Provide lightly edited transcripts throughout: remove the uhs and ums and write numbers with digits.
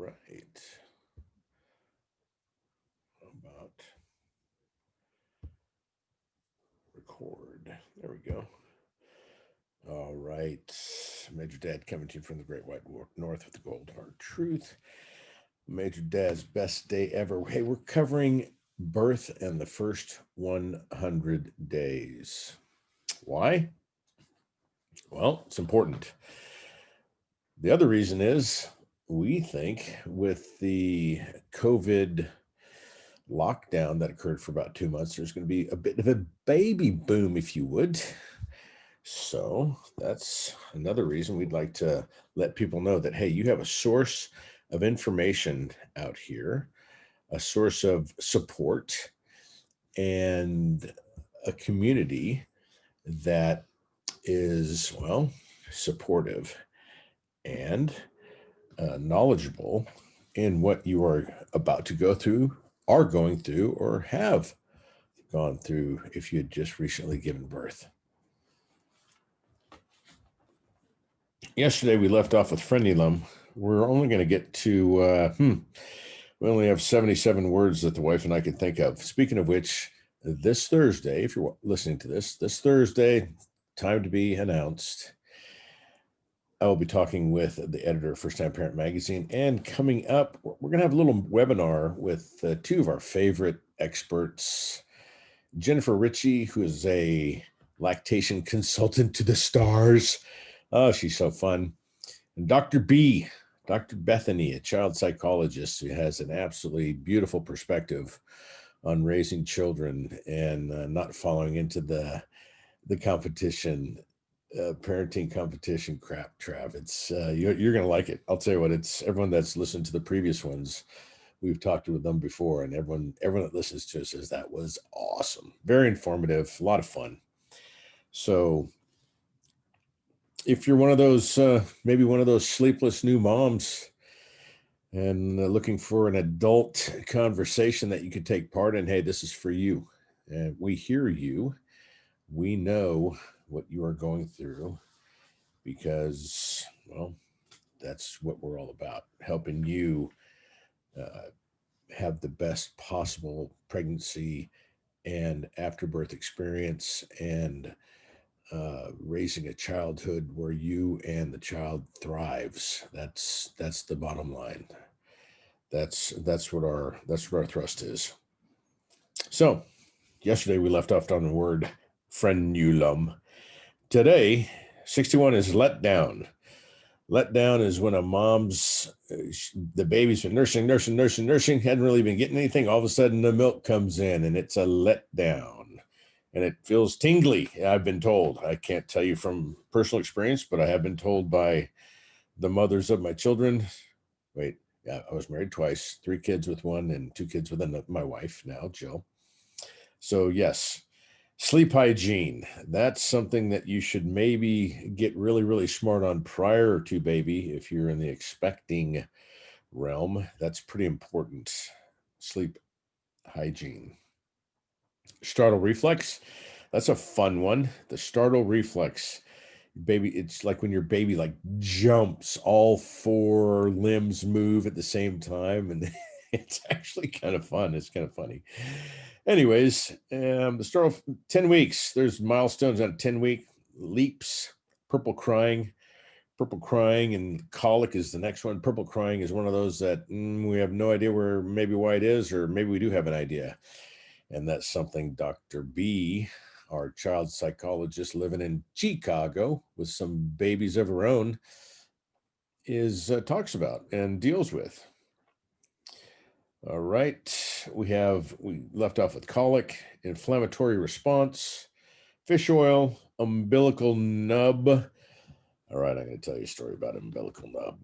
right. How about record? There we go. All right. Major Dad coming to you from the Great White North with the Gold Hard Truth. Major Dad's best day ever. Hey, we're covering birth and the first 100 days. Why? Well, it's important. The other reason is we think with the COVID lockdown that occurred for about 2 months, there's going to be a bit of a baby boom, if you would. So that's another reason we'd like to let people know that, hey, you have a source of information out here, a source of support, and a community that is, well, supportive and knowledgeable in what you are about to go through, are going through, or have gone through if you had just recently given birth. Yesterday we left off with frenulum. We're only going to get to, we only have 77 words that the wife and I can think of. Speaking of which, this Thursday, if you're listening to this Thursday, time to be announced, I will be talking with the editor of First Time Parent Magazine. And coming up, we're going to have a little webinar with two of our favorite experts, Jennifer Ritchie, who is a lactation consultant to the stars. Oh, she's so fun. And Dr. B, Dr. Bethany, a child psychologist who has an absolutely beautiful perspective on raising children and not falling into the competition, parenting competition crap, Trav. It's you're going to like it. I'll tell you what. It's everyone that's listened to the previous ones. We've talked with them before, and everyone that listens to us says that was awesome, very informative, a lot of fun. So if you're one of those, maybe one of those sleepless new moms and looking for an adult conversation that you could take part in, hey, this is for you. And we hear you. We know what you are going through because, well, that's what we're all about, helping you have the best possible pregnancy and afterbirth experience and raising a childhood where you and the child thrives. That's the bottom line. That's what our thrust is. So yesterday we left off on the word frenulum. Today, 61 is let down. Let down is when a mom's, the baby's been nursing, hadn't really been getting anything. All of a sudden the milk comes in and it's a letdown. And it feels tingly, I've been told. I can't tell you from personal experience, but I have been told by the mothers of my children. Wait, yeah, I was married twice, 3 kids with one and 2 kids with my wife now, Jill. So yes, sleep hygiene. That's something that you should maybe get really, really smart on prior to baby. If you're in the expecting realm, that's pretty important. Sleep hygiene. Startle reflex. That's a fun one. The startle reflex. Baby, it's like when your baby like jumps, all 4 limbs move at the same time, and it's actually kind of fun. It's kind of funny. Anyways, the startle 10 weeks. There's milestones on 10-week leaps. Purple crying. Purple crying and colic is the next one. Purple crying is one of those that we have no idea why it is, or maybe we do have an idea. And that's something Dr. B, our child psychologist living in Chicago with some babies of her own, is talks about and deals with. All right, we left off with colic, inflammatory response, fish oil, umbilical nub. All right, I'm going to tell you a story about umbilical nub.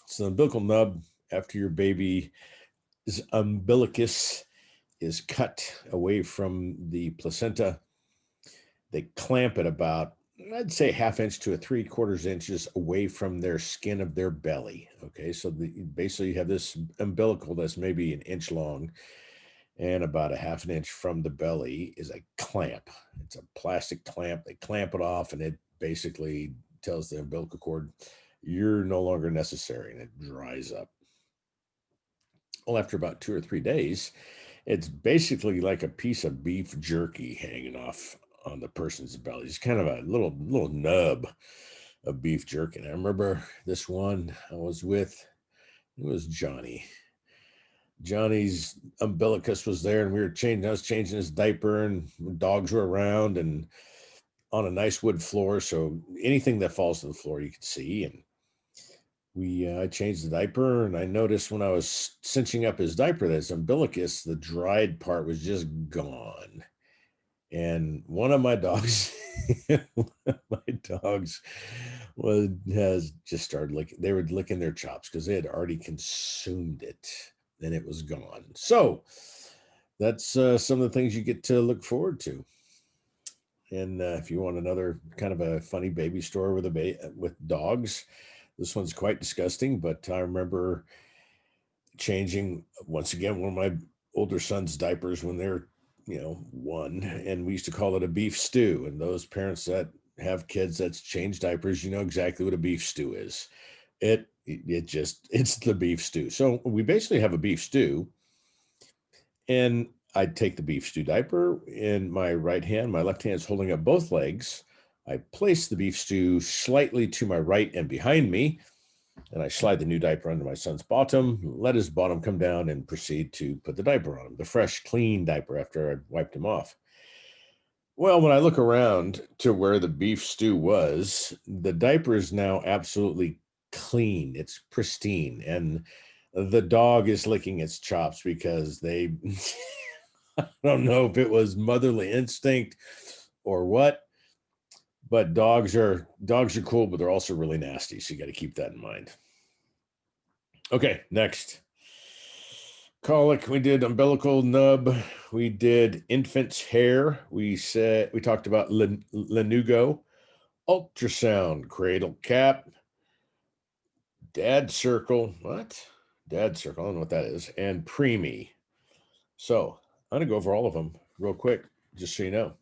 So the umbilical nub, after your baby's umbilicus is cut away from the placenta, they clamp it about, I'd say, 1/2 inch to 3/4 inches away from their skin of their belly. Okay, so basically you have this umbilical that's maybe 1 inch long, and about 1/2 inch from the belly is a clamp. It's a plastic clamp. They clamp it off, and it basically tells the umbilical cord you're no longer necessary, and it dries up. Well, after about 2 or 3 days, it's basically like a piece of beef jerky hanging off on the person's belly. It's kind of a little nub of beef jerky. And I remember this one I was with, it was Johnny. Johnny's umbilicus was there, and I was changing his diaper, and dogs were around and on a nice wood floor. So anything that falls to the floor, you could see. And I changed the diaper, and I noticed when I was cinching up his diaper that his umbilicus, the dried part was just gone. And one of my dogs, one of my dogs has just started licking. They were licking their chops because they had already consumed it, and it was gone. So that's some of the things you get to look forward to. And if you want another kind of a funny baby story with dogs, this one's quite disgusting. But I remember changing once again one of my older son's diapers when they're one, and we used to call it a beef stew. And those parents that have kids that's changed diapers, you know exactly what a beef stew is. It's the beef stew. So we basically have a beef stew, and I take the beef stew diaper in my right hand. My left hand is holding up both legs. I place the beef stew slightly to my right and behind me, and I slide the new diaper under my son's bottom, let his bottom come down, and proceed to put the diaper on him, the fresh, clean diaper after I wiped him off. Well, when I look around to where the beef stew was, the diaper is now absolutely clean. It's pristine. And the dog is licking its chops because they, I don't know if it was motherly instinct or what, but dogs are cool, but they're also really nasty. So you got to keep that in mind. Okay, next. Colic, we did umbilical nub, we did infant's hair, we talked about lanugo, ultrasound, cradle cap, dad circle, what? Dad circle, I don't know what that is, and preemie. So I'm gonna go over all of them real quick, just so you know.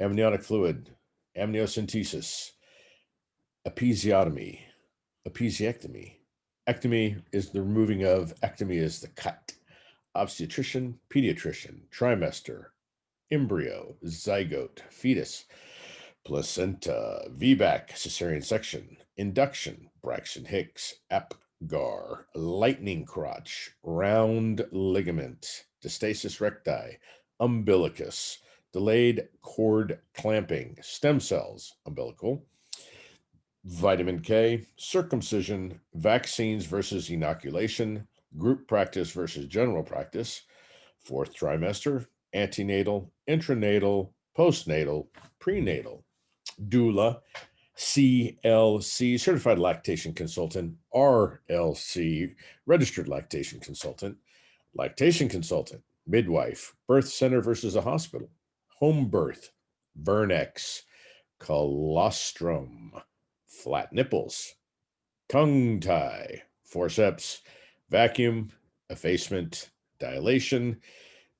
Amniotic fluid, amniocentesis, episiotomy, episiotomy. Ectomy is the removing of, ectomy is the cut. Obstetrician, pediatrician, trimester, embryo, zygote, fetus, placenta, VBAC, cesarean section, induction, Braxton Hicks, Apgar, lightning crotch, round ligament, diastasis recti, umbilicus, delayed cord clamping, stem cells, umbilical, vitamin K, circumcision, vaccines versus inoculation, group practice versus general practice, fourth trimester, antenatal, intranatal, postnatal, prenatal, doula, CLC, certified lactation consultant, RLC, registered lactation consultant, midwife, birth center versus a hospital, home birth, Vernex, colostrum, flat nipples, tongue tie, forceps, vacuum, effacement, dilation,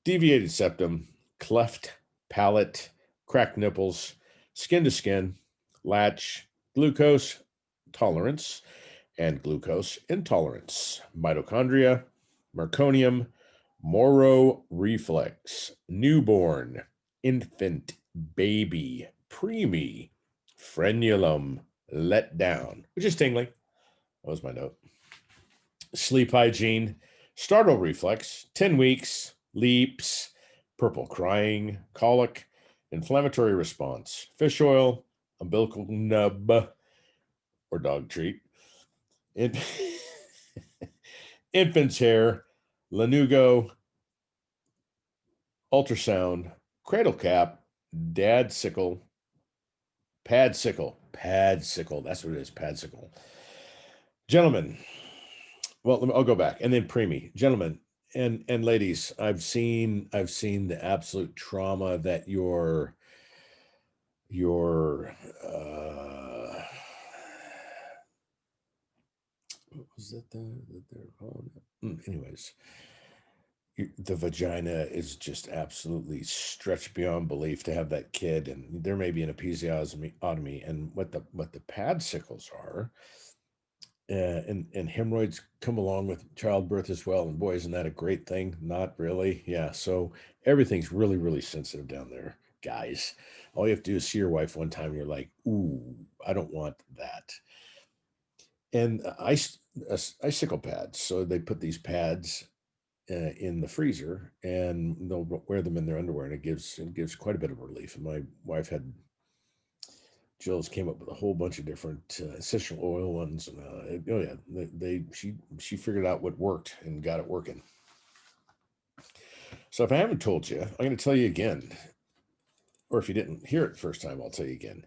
deviated septum, cleft palate, cracked nipples, skin to skin, latch, glucose tolerance, and glucose intolerance, mitochondria, meconium, Moro reflex, newborn, infant, baby, preemie, frenulum, let down, which is tingling. That was my note. Sleep hygiene, startle reflex, 10 weeks, leaps, purple crying, colic, inflammatory response, fish oil, umbilical nub, or dog treat, infant's hair, lanugo, ultrasound, cradle cap, dad sickle, pad sickle. That's what it is, pad sickle. Gentlemen, well, I'll go back and then preemie. Gentlemen and ladies, I've seen the absolute trauma that your what was that they're calling it? Anyways, the vagina is just absolutely stretched beyond belief to have that kid, and there may be an episiotomy. And what the pad sickles are and hemorrhoids come along with childbirth as well. And boy, isn't that a great thing? Not really. Yeah. So everything's really, really sensitive down there, guys. All you have to do is see your wife one time, and you're like, ooh, I don't want that. And icicle pads. So they put these pads in the freezer, and they'll wear them in their underwear, and it gives quite a bit of relief. And my wife had Jill's came up with a whole bunch of different essential oil ones, and oh yeah, she figured out what worked and got it working. So if I haven't told you, I'm going to tell you again, or if you didn't hear it the first time, I'll tell you again.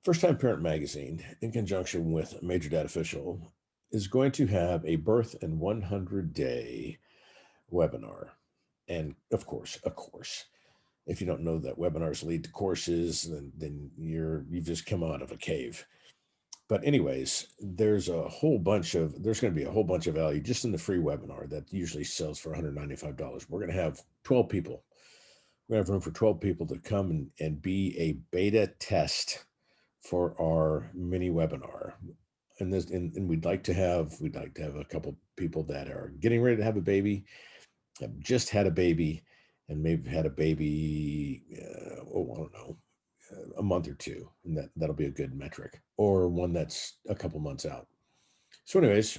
First Time Parent Magazine, in conjunction with Major Dad Official, is going to have a birth in 100 day webinar, and of course, if you don't know that webinars lead to courses, then you've just come out of a cave. But anyways, there's going to be a whole bunch of value just in the free webinar that usually sells for $195. We're going to have 12 people. We have room for 12 people to come and be a beta test for our mini webinar. And we'd like to have a couple people that are getting ready to have a baby, have just had a baby, and maybe had a baby, I don't know, a month or two, and that'll be a good metric, or one that's a couple months out. So, anyways,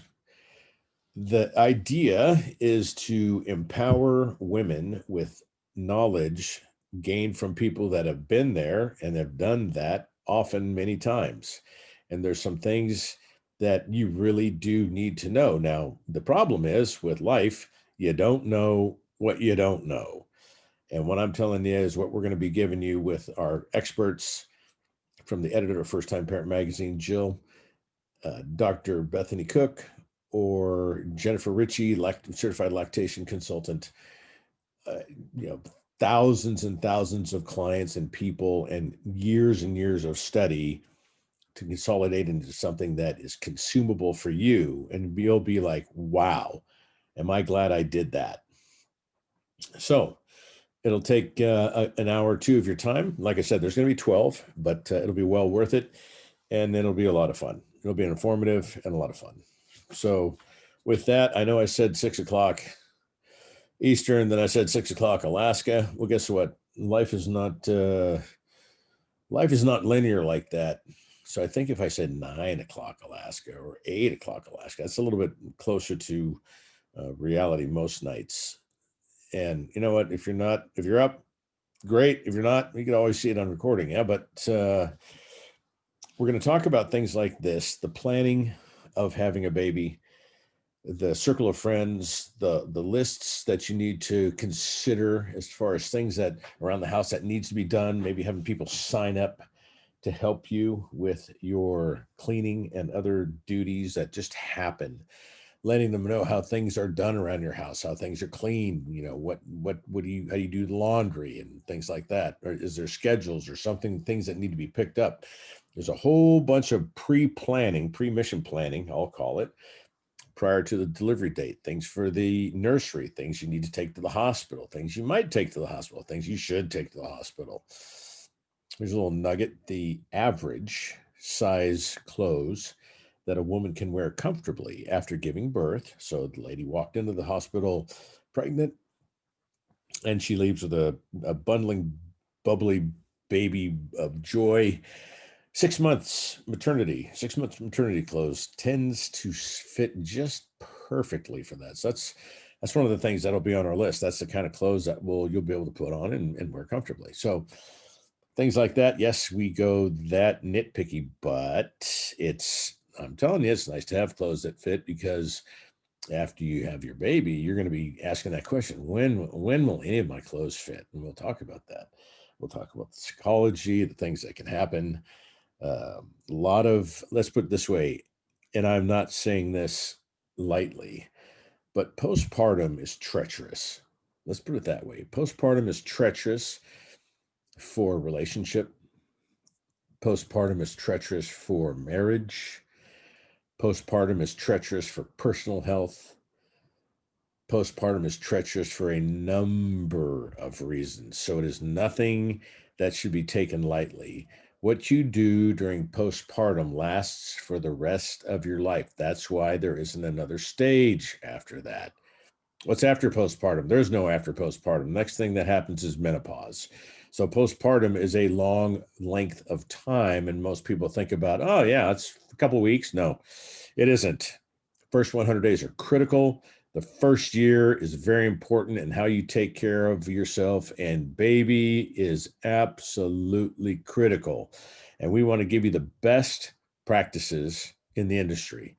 the idea is to empower women with knowledge gained from people that have been there and have done that often many times. And there's some things that you really do need to know. Now, the problem is with life, you don't know what you don't know. And what I'm telling you is what we're going to be giving you with our experts from the editor of First Time Parent Magazine, Jill, Dr. Bethany Cook, or Jennifer Ritchie, certified lactation consultant. Uh, you know, thousands and thousands of clients and people, and years of study to consolidate into something that is consumable for you, and you'll be like, "Wow, am I glad I did that?" So it'll take an hour or two of your time. Like I said, there's going to be 12, but it'll be well worth it. And then it'll be a lot of fun. It'll be informative and a lot of fun. So, with that, I know I said 6 o'clock Eastern, then I said 6 o'clock Alaska. Well, guess what? Life is not linear like that. So I think if I said 9 o'clock Alaska or 8 o'clock Alaska, that's a little bit closer to reality most nights. And you know what? If you're up, great. If you're not, you can always see it on recording. Yeah, but we're going to talk about things like this: the planning of having a baby, the circle of friends, the lists that you need to consider as far as things that around the house that needs to be done, maybe having people sign up to help you with your cleaning and other duties that just happen, letting them know how things are done around your house, how things are cleaned, what do you how do you do the laundry and things like that, or is there schedules or something, things that need to be picked up. There's a whole bunch of pre-planning, pre-mission planning, I'll call it, prior to the delivery date, things for the nursery, things you need to take to the hospital, things you might take to the hospital, things you should take to the hospital. Here's a little nugget: the average size clothes that a woman can wear comfortably after giving birth. So the lady walked into the hospital pregnant, and she leaves with a bundling, bubbly baby of joy. 6 months maternity, 6 months maternity clothes tends to fit just perfectly for that. So that's one of the things that'll be on our list. That's the kind of clothes that you'll be able to put on and wear comfortably. So things like that. Yes, we go that nitpicky, but I'm telling you, it's nice to have clothes that fit, because after you have your baby, you're going to be asking that question: when will any of my clothes fit? And we'll talk about that. We'll talk about the psychology, the things that can happen. A lot of, let's put it this way, and I'm not saying this lightly, but postpartum is treacherous. Let's put it that way. Postpartum is treacherous for relationship. Postpartum is treacherous for marriage. Postpartum is treacherous for personal health. Postpartum is treacherous for a number of reasons. So it is nothing that should be taken lightly. What you do during postpartum lasts for the rest of your life. That's why there isn't another stage after that. What's after postpartum? There's no after postpartum. Next thing that happens is menopause. So postpartum is a long length of time, and most people think about, oh yeah, it's a couple of weeks. No, it isn't. First 100 days are critical. The first year is very important, and how you take care of yourself and baby is absolutely critical. And we want to give you the best practices in the industry,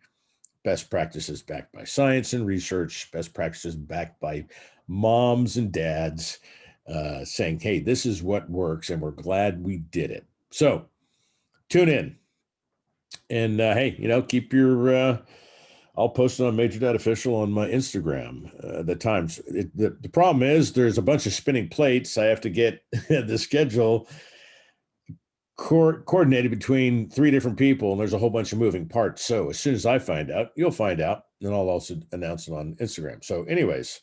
best practices backed by science and research, best practices backed by moms and dads saying, hey, this is what works, and we're glad we did it. So tune in. And hey, keep your I'll post it on Major Dad Official on my Instagram. The times. The problem is there's a bunch of spinning plates. I have to get the schedule coordinated between three different people, and there's a whole bunch of moving parts. So as soon as I find out, you'll find out, and I'll also announce it on Instagram. So, anyways,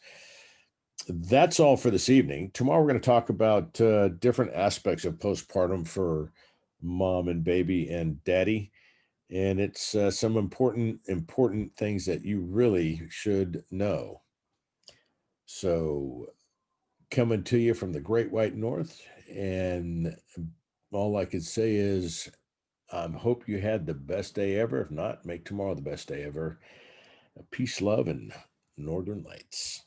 that's all for this evening. Tomorrow we're going to talk about different aspects of postpartum for mom and baby and daddy, and it's some important things that you really should know. So, coming to you from the Great White North, and all I could say is, hope you had the best day ever. If not, make tomorrow the best day ever. Peace, love, and Northern Lights.